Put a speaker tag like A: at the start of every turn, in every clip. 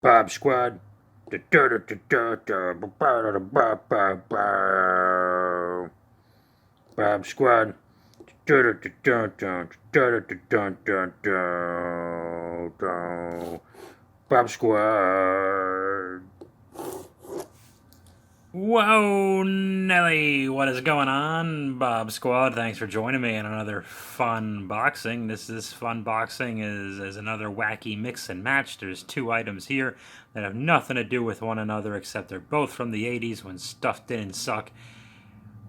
A: Bob Squad. Bob Squad. Bob Squad. Whoa, Nelly, what is going on, Bob Squad? Thanks for joining me in another fun boxing. This fun boxing is another wacky mix and match. There's two items here that have nothing to do with one another except they're both from the 80s when stuff didn't suck.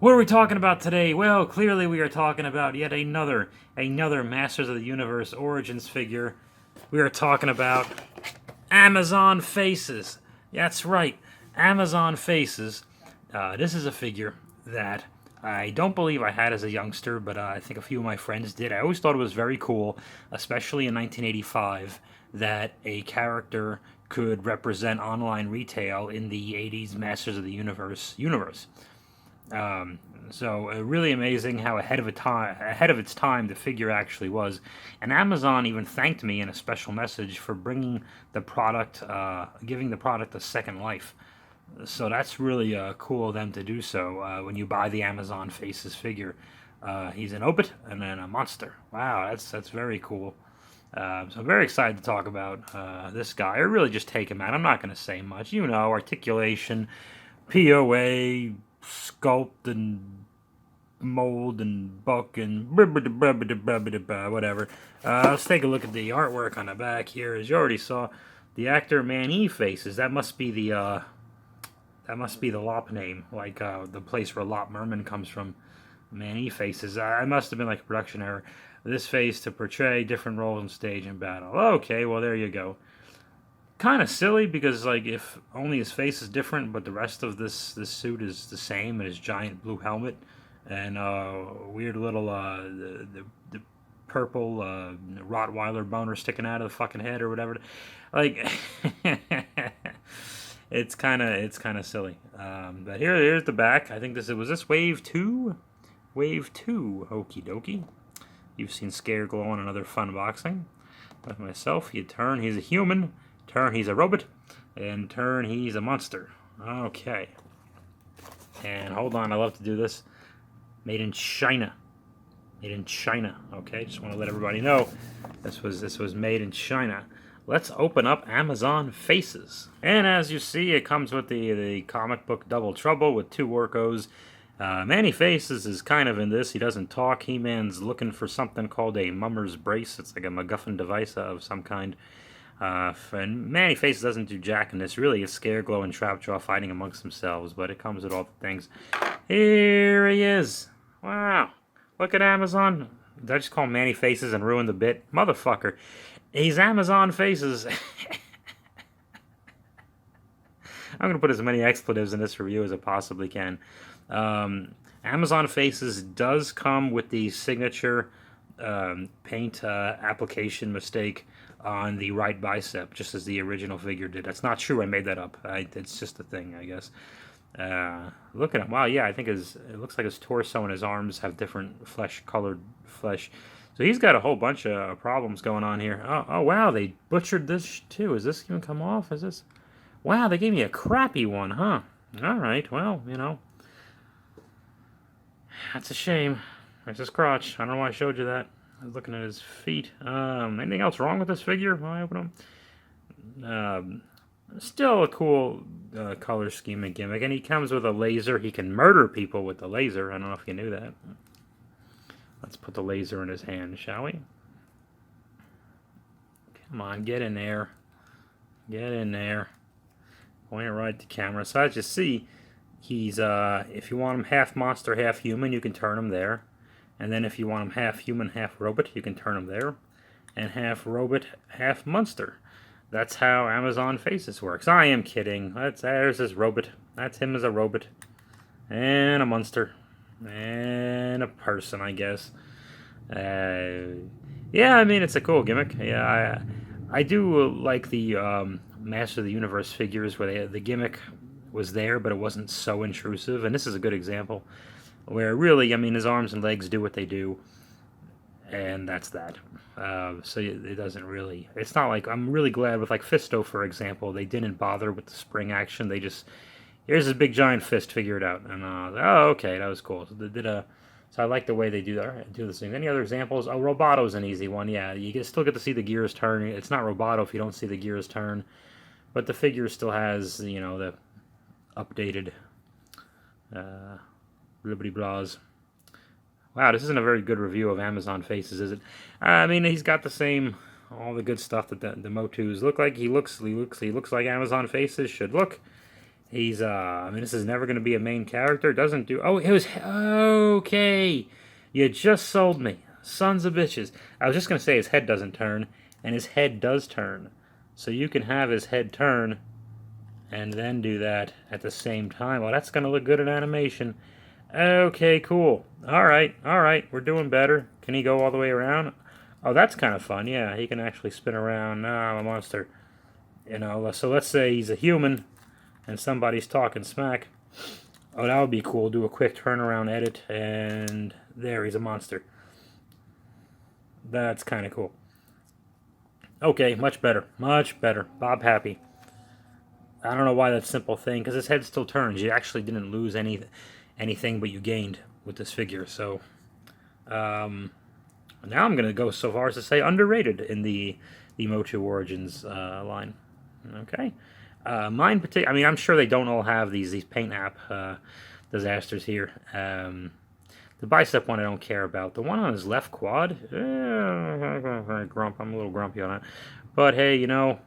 A: What are we talking about today? Well, clearly we are talking about yet another Masters of the Universe Origins figure. We are talking about Amazon Faces. That's right, Amazon Faces. This is a figure that I don't believe I had as a youngster, but I think a few of my friends did. I always thought it was very cool, especially in 1985, that a character could represent online retail in the 80s Masters of the universe. So really amazing how ahead of its time the figure actually was, and Amazon even thanked me in a special message for bringing the product, giving the product a second life. So that's really cool of them to do so. When you buy the Amazon Faces figure, he's an Obit and then a monster. Wow, that's very cool. So I'm very excited to talk about this guy, or really just take him out. I'm not going to say much. You know, articulation, POA, sculpt and mold and buck and whatever. Let's take a look at the artwork on the back here. As you already saw, the actor Man-E Faces. That must be the Lop name, like the place where Lop Merman comes from. Man-E Faces. I must have been like a production error. This face to portray different roles on stage and battle. Okay, well there you go. Kind of silly because like if only his face is different, but the rest of this suit is the same, and his giant blue helmet and weird little the purple Rottweiler boner sticking out of the fucking head or whatever. Like it's kind of silly. But here's the back. I think was this wave 2? Wave 2. Okie dokie. You've seen Scareglow on another fun boxing. With myself, you turn, he's a human. Turn, he's a robot. And turn, he's a monster. Okay. And hold on, I love to do this. Made in China. Made in China. Okay, just want to let everybody know this was made in China. Let's open up Amazon Faces. And as you see, it comes with the comic book Double Trouble with two Orcos. Man-E Faces is kind of in this. He doesn't talk. He-Man's looking for something called a mummer's brace. It's like a MacGuffin device of some kind. And Man-E Faces doesn't do jack in this. Really, it's Scareglow and Trapjaw fighting amongst themselves, but it comes with all the things. Here he is. Wow. Look at Amazon. Did I just call Man-E Faces and ruin the bit? Motherfucker. He's Amazon Faces. I'm going to put as many expletives in this review as I possibly can. Amazon Faces does come with the signature paint application mistake on the right bicep, just as the original figure did. That's not true. I made that up. It's just a thing, I guess. Look at him. Wow, yeah, I think it looks like his torso and his arms have different colored flesh. So he's got a whole bunch of problems going on here. Oh wow, they butchered this too. Is this going to come off? Is this... Wow, they gave me a crappy one, huh? Alright, well, you know. That's a shame. There's his crotch. I don't know why I showed you that. I was looking at his feet. Anything else wrong with this figure? When I open him? Still a cool color scheme and gimmick. And he comes with a laser. He can murder people with the laser. I don't know if you knew that. Let's put the laser in his hand, shall we? Come on, get in there. Get in there. Point it right at the camera. So as you see, he's, if you want him half monster, half human, you can turn him there. And then if you want him half human, half robot, you can turn him there. And half robot, half monster. That's how Amazon Faces works. I am kidding. There's his robot. That's him as a robot. And a monster. And a person, I guess. Yeah, I mean, it's a cool gimmick. Yeah, I do like the Master of the Universe figures where the gimmick was there, but it wasn't so intrusive. And this is a good example where really, I mean, his arms and legs do what they do. and that's that. So it doesn't really, it's not like, I'm really glad with like Fisto, for example, they didn't bother with the spring action. They just, here's this big giant fist, figure it out. And oh, okay, that was cool. So they did so I like the way they do that, do this thing. Any other examples? Oh, Roboto's an easy one. Yeah, you can still get to see the gears turn. It's not Roboto if you don't see the gears turn, but the figure still has, you know, the updated Liberty Blas. Wow, this isn't a very good review of Amazon Faces, is it? I mean, he's got the same, all the good stuff that the MOTUs look like. He looks like Amazon Faces should look. He's, I mean, this is never going to be a main character. Doesn't do, oh, it was, okay. You just sold me. Sons of bitches. I was just going to say his head doesn't turn, and his head does turn. So you can have his head turn, and then do that at the same time. Well, that's going to look good in animation. Okay, cool. Alright, we're doing better. Can he go all the way around? Oh, that's kind of fun. Yeah, he can actually spin around. I'm a monster. You know, so let's say he's a human, and somebody's talking smack. Oh, that would be cool. Do a quick turnaround edit, and there, he's a monster. That's kind of cool. Okay, much better. Much better. Bob happy. I don't know why that simple thing, because his head still turns. You actually didn't lose anything, but you gained with this figure. So, now I'm going to go so far as to say underrated in the MOTU Origins line. Okay. Mine particular. I mean, I'm sure they don't all have these paint app disasters here. The bicep one I don't care about. The one on his left quad, I'm a little grumpy on it. But hey, you know,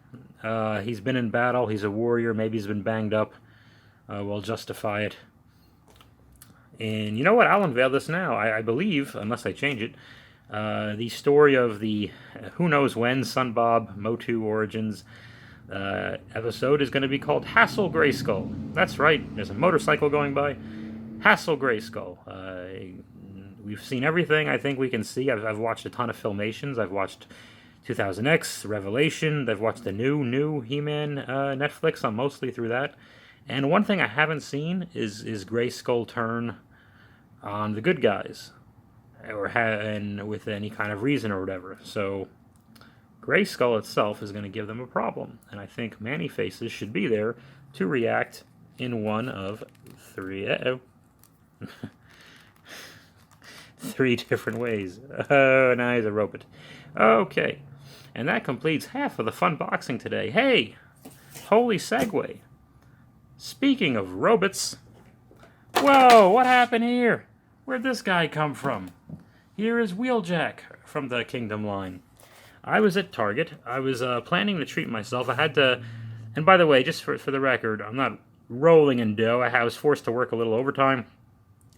A: he's been in battle. He's a warrior. Maybe he's been banged up. We'll justify it. And you know what? I'll unveil this now. I believe, unless I change it, the story of the who knows when SunBob MOTU Origins episode is going to be called Hassle Grayskull. That's right. There's a motorcycle going by. Hassle Grayskull. We've seen everything I think we can see. I've watched a ton of filmations. I've watched 2000X, Revelation. I've watched the new He-Man Netflix. I'm mostly through that. And one thing I haven't seen is Grayskull turn on the good guys, or and with any kind of reason or whatever. So Grayskull itself is going to give them a problem, and I think Man-E-Faces should be there to react in one of three. Three different ways. Oh, now he's a robot. Okay, and that completes half of the fun boxing today. Hey, holy segue. Speaking of robots, whoa, what happened here? Where'd this guy come from? Here is Wheeljack from the Kingdom line. I was at Target. I was planning to treat myself. I had to, and by the way, just for the record, I'm not rolling in dough. I was forced to work a little overtime,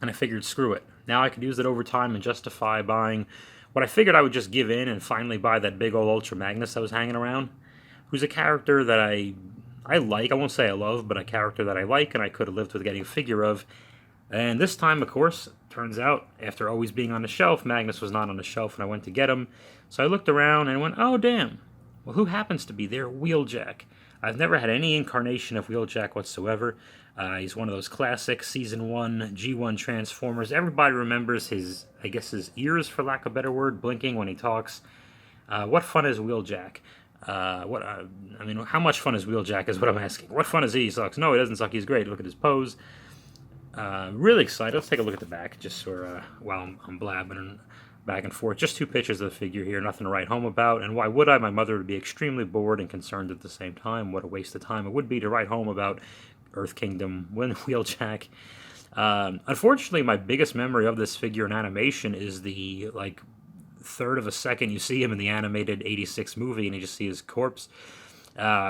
A: and I figured, screw it. Now I could use that overtime and justify buying what I figured I would just give in and finally buy that big old Ultra Magnus that was hanging around, who's a character that I like. I won't say I love, but a character that I like and I could have lived with getting a figure of. And this time, of course, turns out, after always being on the shelf, Magnus was not on the shelf, and I went to get him. So I looked around and went, oh, damn. Well, who happens to be there? Wheeljack. I've never had any incarnation of Wheeljack whatsoever. He's one of those classic Season 1 G1 Transformers. Everybody remembers his, I guess his ears, for lack of a better word, blinking when he talks. What fun is Wheeljack? I mean, how much fun is Wheeljack is what I'm asking. What fun is he? He sucks. No, he doesn't suck. He's great. Look at his pose. Really excited. Let's take a look at the back, just for while I'm blabbing back and forth. Just two pictures of the figure here, nothing to write home about. And why would I? My mother would be extremely bored and concerned at the same time. What a waste of time it would be to write home about Earth Kingdom when Wheeljack. Unfortunately, my biggest memory of this figure in animation is the third of a second you see him in the animated '86 movie, and you just see his corpse,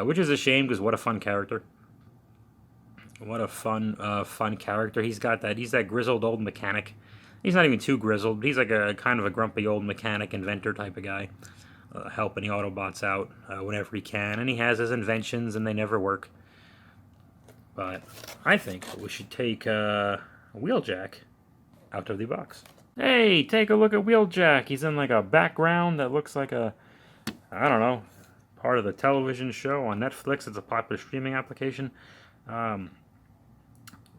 A: which is a shame because what a fun character. What a fun character. He's that grizzled old mechanic. He's not even too grizzled, but he's like a kind of a grumpy old mechanic inventor type of guy, helping the Autobots out whenever he can, and he has his inventions, and they never work. But I think we should take Wheeljack out of the box. Hey, take a look at Wheeljack. He's in like a background that looks like I don't know, part of the television show on Netflix. It's a popular streaming application.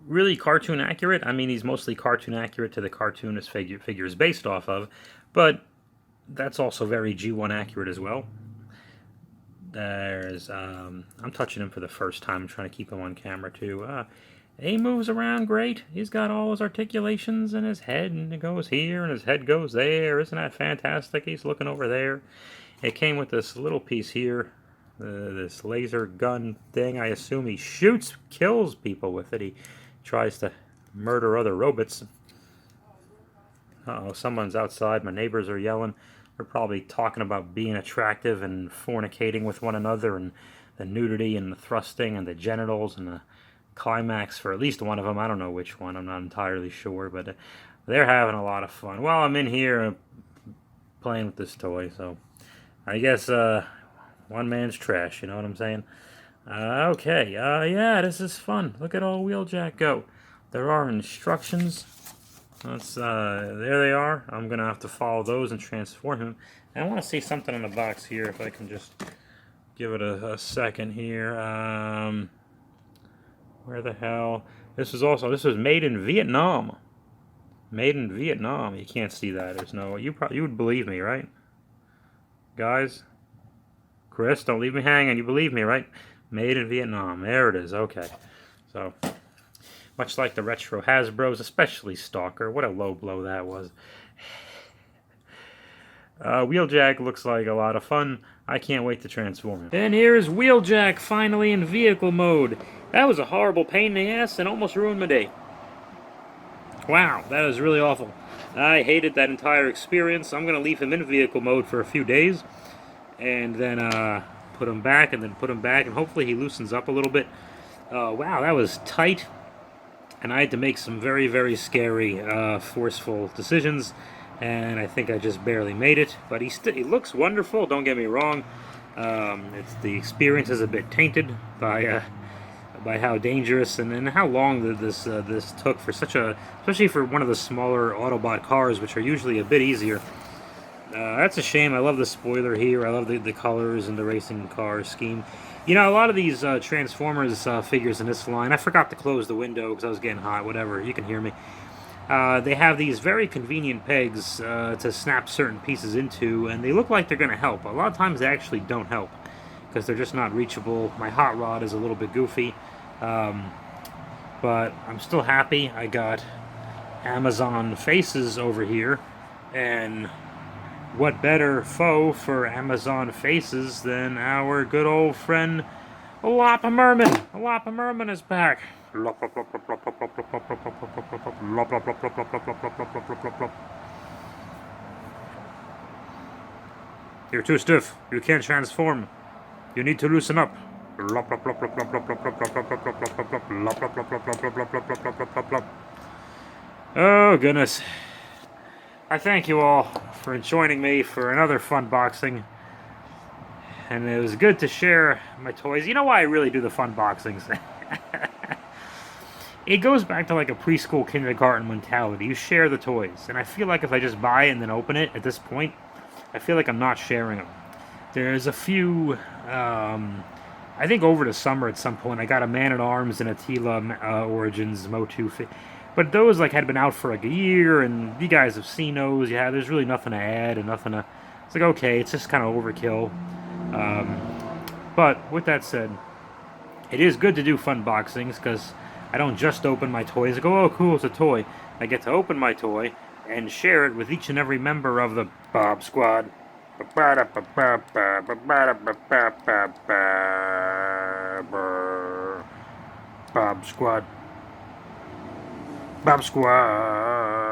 A: Really cartoon accurate. I mean, he's mostly cartoon accurate to the cartoon his figure is based off of, but That's also very G1 accurate as well. There's, I'm touching him for the first time. I'm trying to keep him on camera too. He moves around great. He's got all his articulations in his head, and it goes here, and his head goes there. Isn't that fantastic? He's looking over there. It came with this little piece here, this laser gun thing. I assume he shoots, kills people with it. He tries to murder other robots. Uh-oh, someone's outside. My neighbors are yelling. They're probably talking about being attractive and fornicating with one another, and the nudity and the thrusting and the genitals and the climax for at least one of them. I don't know which one. I'm not entirely sure, but they're having a lot of fun. Well, I'm in here playing with this toy, so I guess one man's trash, you know what I'm saying? Okay, yeah, this is fun. Look at old Wheeljack go. There are instructions. Let's, there they are. I'm going to have to follow those and transform him. And I want to see something in the box here, if I can just give it a second here. Where the hell? This was made in Vietnam. Made in Vietnam. You can't see that. There's no, you would believe me, right? Guys? Chris, don't leave me hanging. You believe me, right? Made in Vietnam. There it is. Okay. So, much like the retro Hasbros, especially Stalker. What a low blow that was. Wheeljack looks like a lot of fun. I can't wait to transform him. And here's Wheeljack finally in vehicle mode. That was a horrible pain in the ass and almost ruined my day. Wow, that was really awful. I hated that entire experience. I'm going to leave him in vehicle mode for a few days. And then put him back, and then put him back, and hopefully he loosens up a little bit. Wow, that was tight. And I had to make some very, very scary, forceful decisions. And I think I just barely made it. But he looks wonderful, don't get me wrong. The experience is a bit tainted by how dangerous and how long this took for especially for one of the smaller Autobot cars, which are usually a bit easier. That's a shame. I love the spoiler here. I love the colors and the racing car scheme. You know, a lot of these Transformers figures in this line, I forgot to close the window because I was getting hot, whatever, you can hear me. They have these very convenient pegs to snap certain pieces into, and they look like they're going to help. A lot of times they actually don't help because they're just not reachable. My hot rod is a little bit goofy, but I'm still happy. I got Amazon faces over here, and what better foe for Amazon faces than our good old friend Lapa Merman. Lapa Merman is back. You're too stiff. You can't transform. You need to loosen up. Oh, goodness. I thank you all for joining me for another fun boxing. And it was good to share my toys. You know why I really do the fun boxings? It goes back to like a preschool kindergarten mentality. You share the toys. And I feel like if I just buy it and then open it at this point, I feel like I'm not sharing them. There's a few, I think over the summer at some point, I got a Man-at-Arms and a Tila Origins MOTU. But those like had been out for like a year, and you guys have seen those. Yeah, there's really nothing to add and nothing to... It's like, okay, it's just kind of overkill. But with that said, it is good to do fun boxings because I don't just open my toys and go, oh, cool, it's a toy. I get to open my toy and share it with each and every member of the Bob Squad. Bob Squad. Bob Squad.